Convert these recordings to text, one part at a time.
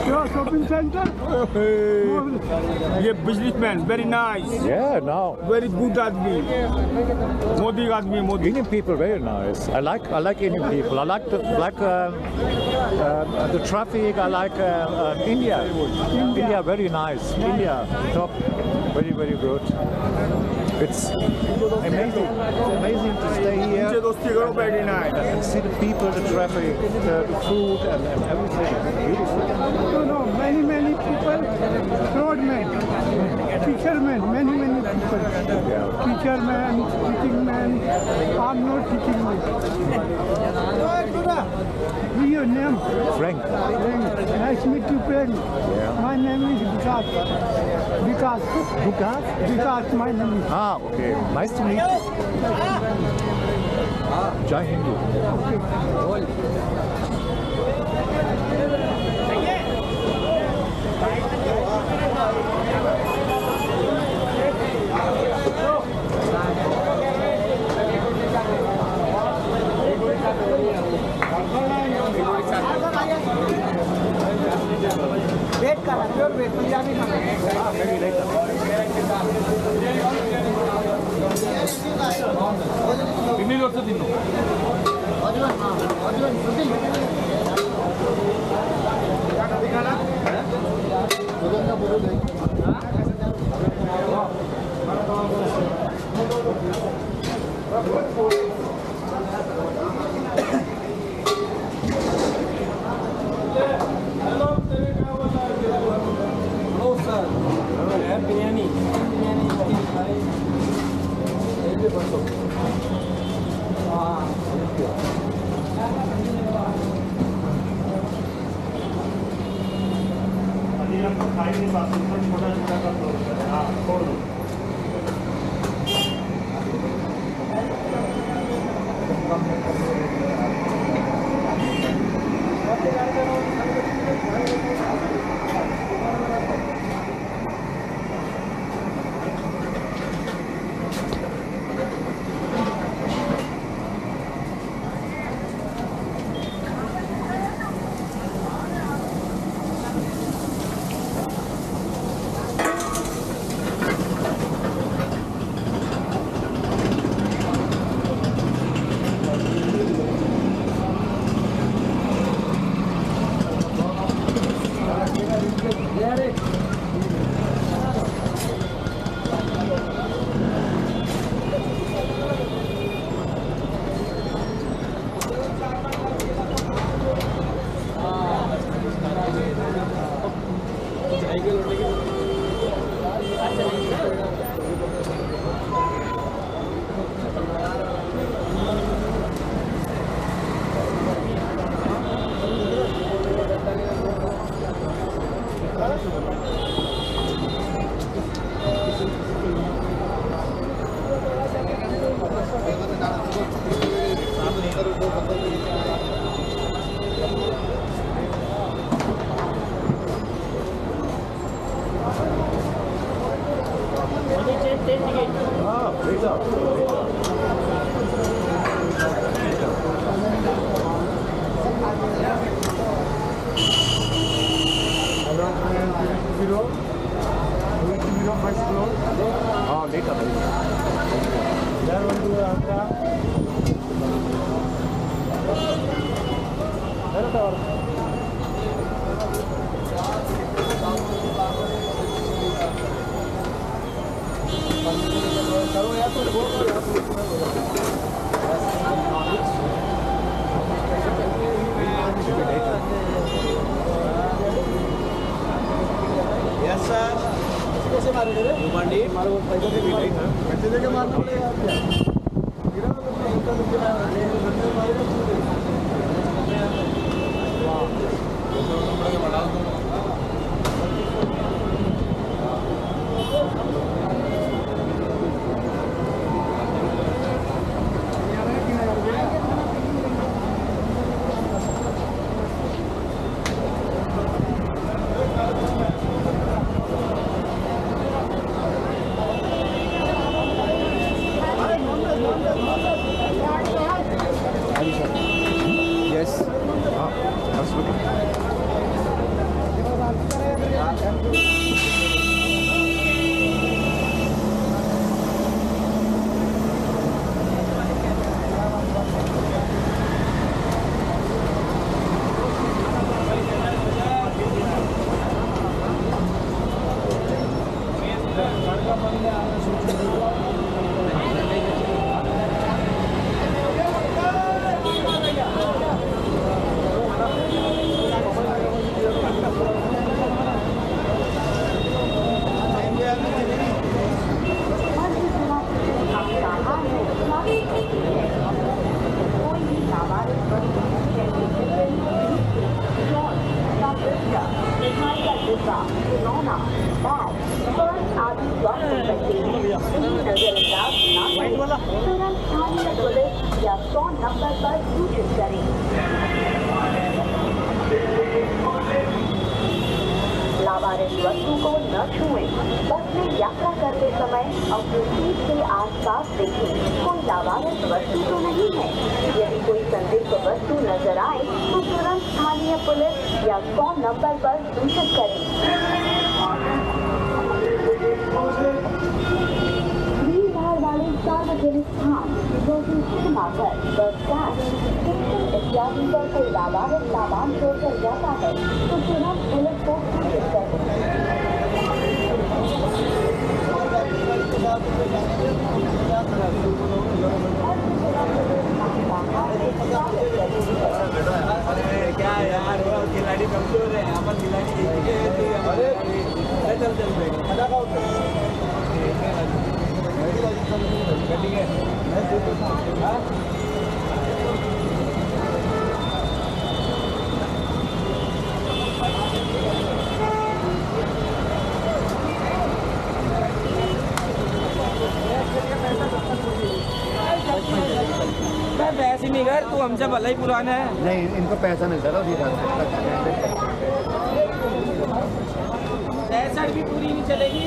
Your shopping center? ये businessman, very nice, Yeah, no. very good आदमी, मोदी का आदमी, Modi. Indian people very nice. I like Indian people. I like the traffic. I like India. India very nice. India top, very good. It's amazing. It's amazing to stay here मुझे दोस्ती करो, very nice. and see the people, the traffic, the food, and everything. It's beautiful. No, many people, roadmen, fishermen, many people. Yeah. Fisherman, teaching man, I'm not teaching man. What's your name? Frank. Nice to meet you, friend. Yeah. My name is Vikas. Vikas, my name is. Ah, okay. Nice to meet you. Jai Hindu. Wait कर pure wait Punjabi इन्हीं लोग से दिनों. छुएं। बस में यात्रा करते समय अपनी सीट के आसपास देखें कोई लावारिस वस्तु तो नहीं है। यदि कोई संदिग्ध वस्तु नजर आए तो तुरंत स्थानीय पुलिस या 100 नंबर पर सूचित करें। भीड़-भाड़ वाले सार्वजनिक स्थान जैसे सिनेमाघर, बस स्टैंड, स्टेशन इत्यादि पर कोई लावारिस सामान छोड़कर जाता है तो तुरंत पुलिस को सूचित करें। क्या यार वो खिलाड़ी कमजोर है, अपन खिलाड़ी चल ऐसी नहीं कर, तू हमसे भला ही पुराना है। नहीं, इनको पैसा मिलता था उसी कारण। पैसा भी पूरी नहीं चलेगी।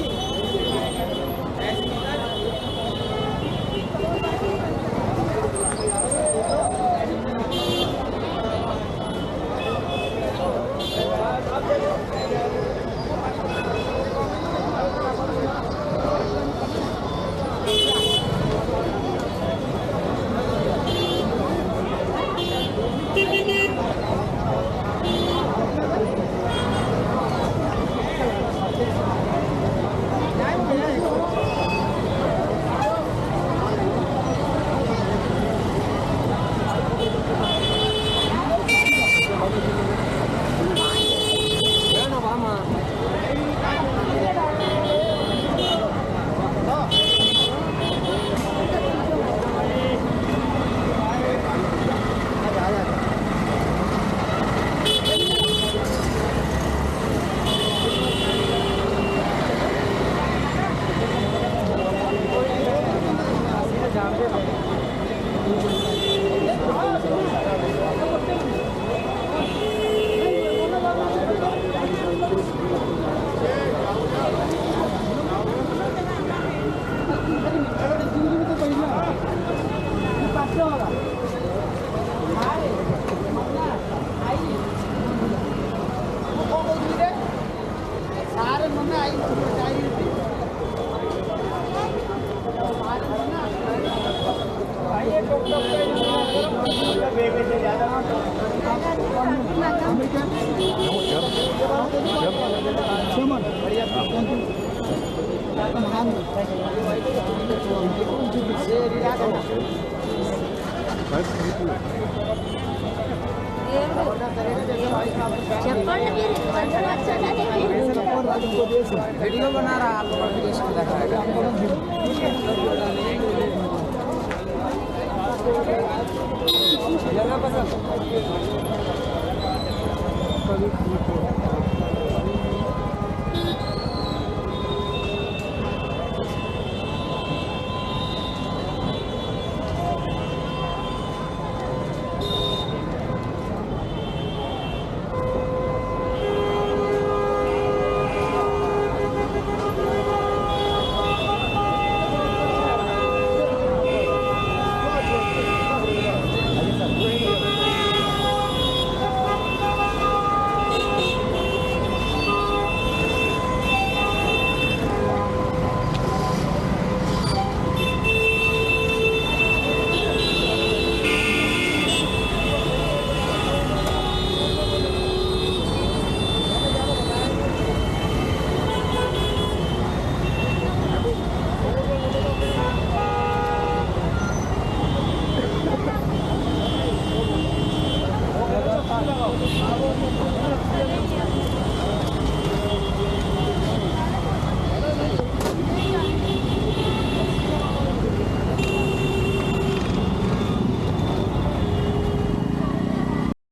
वीडियो बना रहा है, आपको विदेश में दिखाएगा। जगह पसंद